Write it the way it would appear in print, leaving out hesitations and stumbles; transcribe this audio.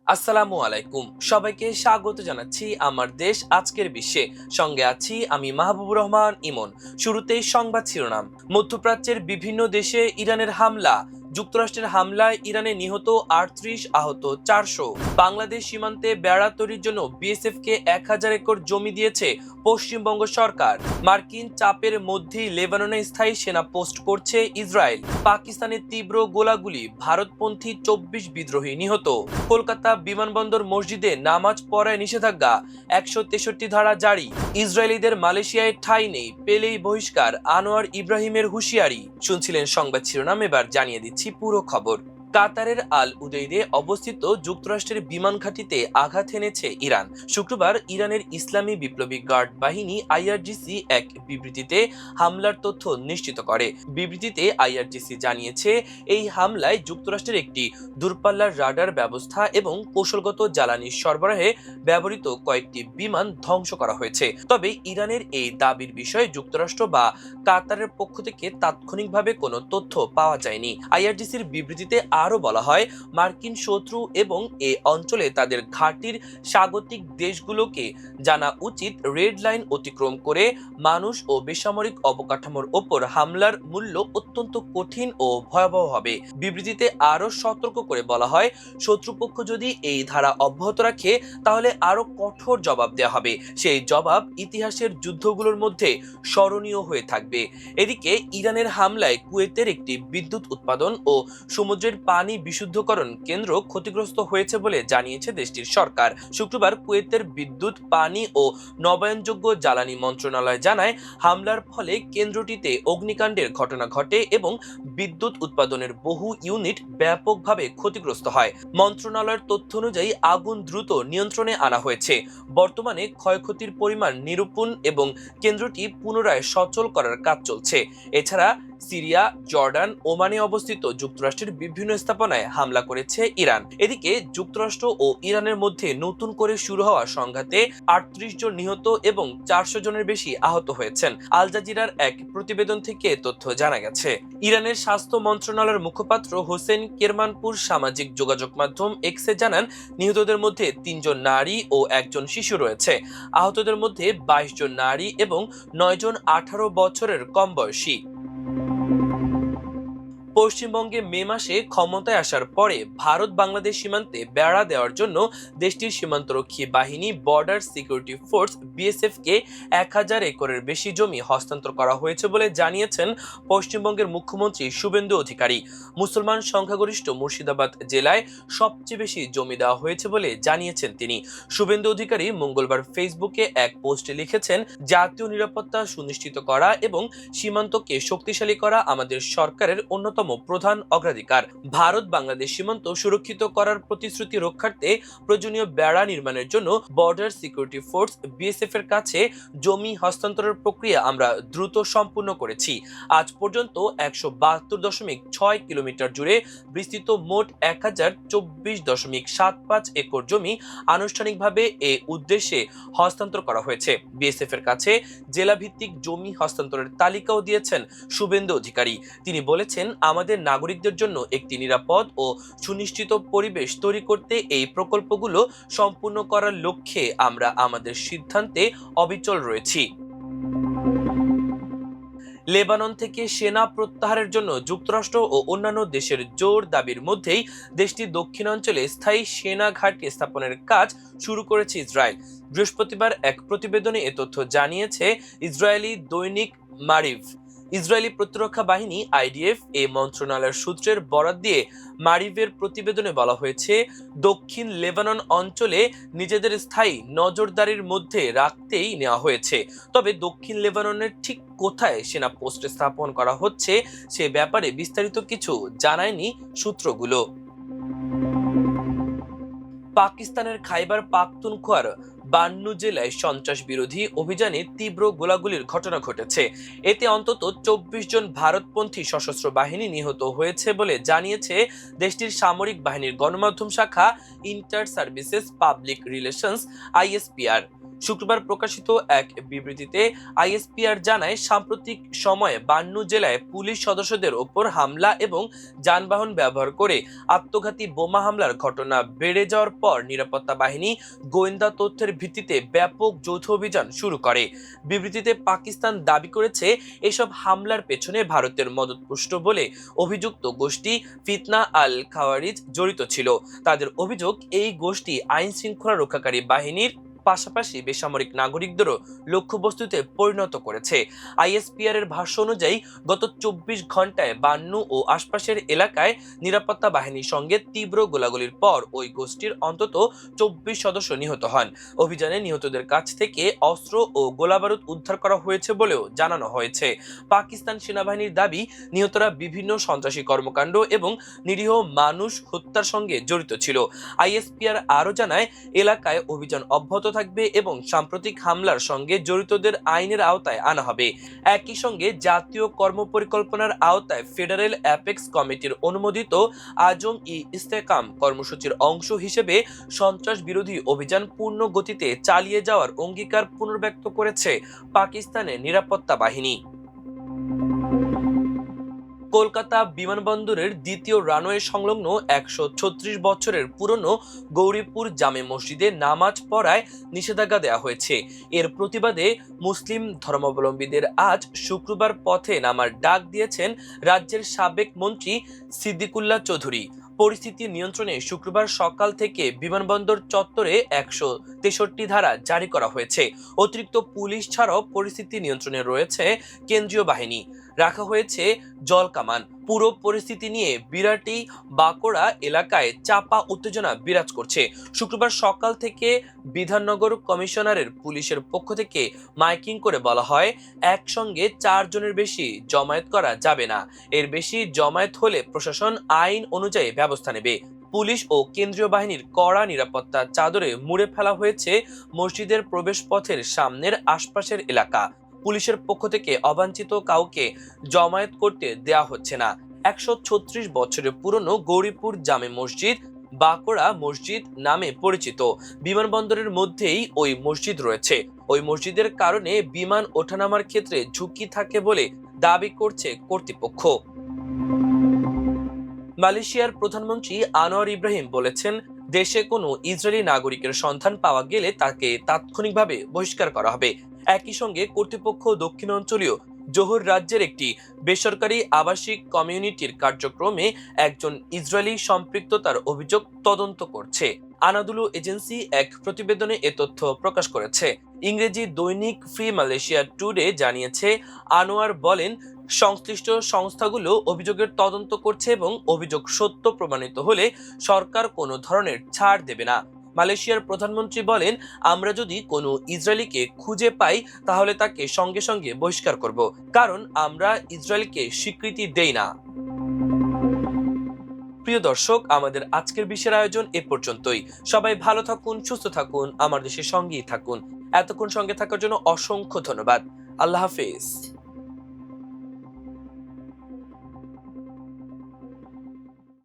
আসসালামু আলাইকুম, সবাইকে স্বাগত জানাচ্ছি আমার দেশ আজকের বিশ্বে। সঙ্গে আছি আমি মাহবুবুর রহমান ইমন। শুরুতেই সংবাদ শিরোনাম। মধ্যপ্রাচ্যের বিভিন্ন দেশে ইরানের হামলা। যুক্তরাষ্ট্রের হামলায় ইরানে নিহত ৩৮, আহত ৪০০। বাংলাদেশ সীমান্তে বেড়া তৈরির জন্য বিএসএফ কে ১,০০০ একর জমি দিয়েছে পশ্চিমবঙ্গ সরকার। মার্কিন চাপের মধ্যেই লেবাননে স্থায়ী সেনা পোস্ট করছে ইসরায়েল। পাকিস্তানের তীব্র গোলাগুলি, ভারতপন্থী ২৪ বিদ্রোহী নিহত। কলকাতা বিমানবন্দর মসজিদে নামাজ পড়ায় নিষেধাজ্ঞা, ১৬৩ ধারা জারি। ইসরায়েলিদের মালয়েশিয়ায় ঠাঁই নেই, পেলেই বহিষ্কার, আনোয়ার ইব্রাহিমের হুঁশিয়ারি। শুনছিলেন সংবাদ শিরোনাম, এবার জানিয়ে দিচ্ছি পুরো খবর। কাতারের আল উদেইদে অবস্থিত যুক্তরাষ্ট্রের বিমান ঘাঁটিতে আঘাত এনেছে ইরান। শুক্রবার ইরানের ইসলামী বিপ্লবী গার্ড বাহিনী আইআরজিসি এক বিবৃতিতে হামলার তথ্য নিশ্চিত করে। বিবৃতিতে আইআরজিসি জানিয়েছে, এই হামলায় যুক্তরাষ্ট্রের একটি দূরপাল্লার রাডার ব্যবস্থা এবং কৌশলগত জ্বালানি সরবরাহে ব্যবহৃত কয়েকটি বিমান ধ্বংস করা হয়েছে। তবে ইরানের এই দাবির বিষয়ে যুক্তরাষ্ট্র বা কাতারের পক্ষ থেকে তাৎক্ষণিকভাবে কোনো তথ্য পাওয়া যায়নি। আইআরজিসির বিবৃতিতে আরো বলা হয়, মার্কিন শত্রু এবং এ অঞ্চলে তাদের ঘাঁটির স্বাগতিক দেশগুলোকে জানা উচিত, রেড লাইন অতিক্রম করে মানুষ ও বেসামরিক অবকাঠামোর ওপর হামলার মূল্য অত্যন্ত কঠিন ও ভয়াবহ হবে। বিবৃতিতে আরো সতর্ক করে বলা হয়, শত্রুপক্ষ যদি এই ধারা অব্যাহত রাখে তাহলে আরো কঠোর জবাব দেওয়া হবে। সেই জবাব ইতিহাসের যুদ্ধগুলোর মধ্যে স্মরণীয় হয়ে থাকবে। এদিকে ইরানের হামলায় কুয়েতের একটি বিদ্যুৎ উৎপাদন ও সমুদ্রের পানি বিশুদ্ধকরণ কেন্দ্র ক্ষতিগ্রস্ত হয়েছে বলে জানিয়েছে দেশটির সরকার। শুক্রবার কুয়েতের বিদ্যুৎ, পানি ও নবায়নযোগ্য জ্বালানি মন্ত্রণালয় জানায়, হামলার ফলে কেন্দ্রটিতে অগ্নিকাণ্ডের ঘটনা ঘটে এবং বিদ্যুৎ উৎপাদনের বহু ইউনিট ব্যাপকভাবে ক্ষতিগ্রস্ত হয়। মন্ত্রণালয়ের তথ্য অনুযায়ী আগুন দ্রুত নিয়ন্ত্রণে আনা হয়েছে। বর্তমানে ক্ষয়ক্ষতির পরিমাণ নিরূপণ এবং কেন্দ্রটি পুনরায় সচল করার কাজ চলছে। এছাড়া সিরিয়া, জর্ডান, ওমানে অবস্থিত যুক্তরাষ্ট্রের বিভিন্ন স্থাপনায় হামলা করেছে ইরান। এদিকে যুক্তরাষ্ট্র ও ইরানের মধ্যে নতুন করে শুরু হওয়া সংঘাতে ৩৮ জন নিহত এবং ৪০০ জনের বেশি আহত হয়েছেন। আল জাজিরার এক প্রতিবেদন থেকে তথ্য জানা গেছে। ইরানের স্বাস্থ্য মন্ত্রণালয়ের মুখপাত্র হোসেন কেরমানপুর সামাজিক যোগাযোগ মাধ্যম এক্সে জানান, নিহতদের মধ্যে ৩ জন নারী ও ১ জন শিশু রয়েছে। আহতদের মধ্যে ২২ জন নারী এবং ৯ জন ১৮ বছরের কম বয়সী। পশ্চিমবঙ্গে মে মাসে ক্ষমতায় আসার পরে ভারত বাংলাদেশ সীমান্তে বেড়া দেওয়ার জন্য দেশটির সীমান্তরক্ষী বাহিনী বর্ডার সিকিউরিটি ফোর্স বিএসএফ কে ১,০০০ একরের বেশি জমি হস্তান্তর করা হয়েছে বলে জানিয়েছেন পশ্চিমবঙ্গের মুখ্যমন্ত্রী শুভেন্দু অধিকারী। মুসলমান সংখ্যাগরিষ্ঠ মুর্শিদাবাদ জেলায় সবচেয়ে বেশি জমি দেওয়া হয়েছে বলে জানিয়েছেন তিনি। শুভেন্দু অধিকারী মঙ্গলবার ফেসবুকে এক পোস্টে লিখেছেন, জাতীয় নিরাপত্তা সুনিশ্চিত করা এবং সীমান্তকে শক্তিশালী করা আমাদের সরকারের অন্যতম প্রধান অগ্রাধিকার। ভারত বাংলাদেশ সীমান্ত সুরক্ষিত করার প্রতিশ্রুতি রক্ষার্থে প্রয়োজনীয় বেড়া নির্মাণের জন্য বর্ডার সিকিউরিটি ফোর্স বিএসএফ এর কাছে জমি হস্তান্তরের প্রক্রিয়া আমরা দ্রুত সম্পূর্ণ করেছি। আজ পর্যন্ত ১৭২.৬ কিলোমিটার জুড়ে বিস্তৃত মোট ১,০২৪.৭৫ একর জমি আনুষ্ঠানিকভাবে এ উদ্দেশ্যে হস্তান্তর করা হয়েছে। বিএসএফ এর কাছে জেলাভিত্তিক জমি হস্তান্তরের তালিকাও দিয়েছেন শুভেন্দু অধিকারী। তিনি বলেছেন, আমাদের নাগরিকদের জন্য একটি নিরাপদ ও সুনিশ্চিত পরিবেশ তৈরি করতে এই প্রকল্পগুলো সম্পূর্ণ করার লক্ষ্যে আমরা আমাদের সিদ্ধান্তে অবিচল রয়েছি। লেবানন থেকে সেনা প্রত্যাহারের জন্য যুক্তরাষ্ট্র ও অন্যান্য দেশের জোর দাবির মধ্যেই দেশটির দক্ষিণাঞ্চলে স্থায়ী সেনা ঘাঁটি স্থাপনের কাজ শুরু করেছে ইসরায়েল। বৃহস্পতিবার এক প্রতিবেদনে এ তথ্য জানিয়েছে ইসরায়েলি দৈনিক মারিভ। ইসরায়েলি প্রতিরক্ষা বাহিনী আইডিএফ এ মন্ত্রণালয়ের সূত্রের বরাত দিয়ে মারিভের প্রতিবেদনে বলা হয়েছে, দক্ষিণ লেবানন অঞ্চলে নিজেদের স্থায়ী নজরদারির মধ্যে রাখতেই নেওয়া হয়েছে। তবে দক্ষিণ লেবাননের ঠিক কোথায় সেনা পোস্ট স্থাপন করা হচ্ছে সে ব্যাপারে বিস্তারিত কিছু জানায়নি সূত্রগুলো। পাকিস্তানের খাইবার পাখতুনখোয়ার বান্নু জেলায় সন্ত্রাস বিরোধী অভিযানে তীব্র গোলাগুলির ঘটনা ঘটেছে। এতে অন্তত ২৪ জন ভারতপন্থী সশস্ত্র বাহিনী নিহত হয়েছে বলে জানিয়েছে দেশটির সামরিক বাহিনীর গণমাধ্যম শাখা inter services public relations ISPR. শুক্রবার প্রকাশিত এক বিবৃতিতে আইএসপিআর জানায়, সাম্প্রতিক সময়ে 52 জেলায় পুলিশ সদস্যদের ওপর হামলা এবং যানবাহন ব্যবহার করে আত্মঘাতী বোমা হামলার ঘটনা বেড়ে যাওয়ার পর নিরাপত্তা বাহিনী গোয়েন্দা তথ্যের ভিত্তিতে ব্যাপক যৌথ অভিযান শুরু করে। বিবৃতিতে পাকিস্তান দাবি করেছে এসব হামলার পেছনে ভারতের মদতপুষ্ট বলে অভিযুক্ত গোষ্ঠী ফিতনা আল খাওয়ারিজ জড়িত ছিল। তাদের অভিযোগ, এই গোষ্ঠী আইন শৃঙ্খলা রক্ষাকারী বাহিনীর পাশাপাশি বেসামরিক নাগরিকদেরও লক্ষ্যবস্তুতে পরিণত করেছে। আইএসপিআর এর ভাষ্য অনুযায়ী গত 24 ঘন্টায় বান্নু ও আশপাশের এলাকায় নিরাপত্তা বাহিনীর সঙ্গে তীব্র গোলাগুলির পর ওই গোষ্ঠীর অন্তত 24 সদস্য নিহত হন। অভিযানে নিহতদের কাছ থেকে অস্ত্র ও গোলাবারুদ উদ্ধার করা হয়েছে বলেও জানানো হয়েছে। পাকিস্তান সেনাবাহিনীর দাবি, নিহতরা বিভিন্ন সন্ত্রাসী কর্মকাণ্ড এবং নিরীহ মানুষ হত্যার সঙ্গে জড়িত ছিল। আইএসপিআর আরও জানায়, এলাকায় অভিযান অব্যাহত থাকবে এবং সাম্প্রতিক হামলার সঙ্গে জড়িতদের আইনের আওতায় আনা হবে। একই সঙ্গে জাতীয় কর্মপরিকল্পনার আওতায় ফেডারেল অ্যাপেক্স কমিটির অনুমোদিত আজম ই ইস্তেকাম কর্মসূচির অংশ হিসেবে সন্ত্রাস বিরোধী অভিযান পূর্ণ গতিতে চালিয়ে যাওয়ার অঙ্গীকার পুনর্ব্যক্ত করেছে পাকিস্তানের নিরাপত্তা বাহিনী। কলকাতা বিমানবন্দরের দ্বিতীয় রানওয়ে সংলগ্ন 136 বছরের পুরনো গৌরীপুর জামে মসজিদে নামাজ পড়ায় নিষেধাজ্ঞা দেওয়া হয়েছে। এর প্রতিবাদে মুসলিম ধর্মাবলম্বীদের আজ শুক্রবার পথে নামার ডাক দিয়েছেন রাজ্যের সাবেক মন্ত্রী সিদ্দিকুল্লাহ চৌধুরী। পরিস্থিতি নিয়ন্ত্রণে শুক্রবার সকাল থেকে বিমানবন্দর চত্বরে 163 ধারা জারি করা হয়েছে। অতিরিক্ত পুলিশ ছাড়াও পরিস্থিতি নিয়ন্ত্রণে রয়েছে কেন্দ্রীয় বাহিনী, রাখা হয়েছে জল কামান। পুরো পরিস্থিতি নিয়ে বিরাটি বাঁকুড়া এলাকায় চাপা উত্তেজনা বিরাজ করছে। শুক্রবার সকাল থেকে বিধাননগর কমিশনারের পুলিশের পক্ষ থেকে মাইকিং করে বলা হয়, একসঙ্গে 4 জনের বেশি জমায়েত করা যাবে না। এর বেশি জমায়েত হলে প্রশাসন আইন অনুযায়ী ব্যবস্থা নেবে। পুলিশ ও কেন্দ্রীয় বাহিনীর কড়া নিরাপত্তার চাদরে মুড়ে ফেলা হয়েছে মসজিদের প্রবেশপথের সামনের আশপাশের এলাকা। পুলিশের পক্ষ থেকে অবাঞ্ছিত কাউকে জমায়েত করতে দেয়া হচ্ছে না। 136 বছরের পুরনো গৌরীপুর জামে মসজিদ বাঁকুড়া মসজিদ নামে পরিচিত। বিমানবন্দরের মধ্যেই ওই মসজিদ রয়েছে। ওই মসজিদের কারণে বিমান ওঠানামার ক্ষেত্রে ঝুঁকি থাকে বলে দাবি করছে কর্তৃপক্ষ। মালয়েশিয়ার প্রধানমন্ত্রী আনোয়ার ইব্রাহিম বলেছেন, দেশে কোনো ইসরায়েলি নাগরিকের সন্ধান পাওয়া গেলে তাকে তাৎক্ষণিকভাবে বহিষ্কার করা হবে। একই সঙ্গে কর্তৃপক্ষ দক্ষিণাঞ্চলীয় জোহর রাজ্যের একটি বেসরকারি আবাসিক কমিউনিটির কার্যক্রমে একজন ইসরায়েলি সম্পৃক্ততার অভিযোগ তদন্ত করছে। আনাদুলু এজেন্সি এক প্রতিবেদনে এ তথ্য প্রকাশ করেছে। ইংরেজি দৈনিক ফ্রি মালয়েশিয়া টুডে জানিয়েছে, আনোয়ার বলেন, সংশ্লিষ্ট সংস্থাগুলো অভিযোগের তদন্ত করছে এবং অভিযোগ সত্য প্রমাণিত হলে সরকার কোনো ধরনের ছাড় দেবে না। মালয়েশিয়ার প্রধানমন্ত্রী বলেন, আমরা যদি কোনো ইসরায়েলিকে খুঁজে পাই তাহলে তাকে সঙ্গে সঙ্গে বহিষ্কার করব, কারণ আমরা ইসরায়েলকে স্বীকৃতি দেই না। প্রিয় দর্শক, আমাদের আজকের বিশেষ আয়োজন এ পর্যন্তই। সবাই ভালো থাকুন, সুস্থ থাকুন, আমার দেশের সঙ্গেই থাকুন। এতক্ষণ সঙ্গে থাকার জন্য অসংখ্য ধন্যবাদ। আল্লাহ হাফেজ।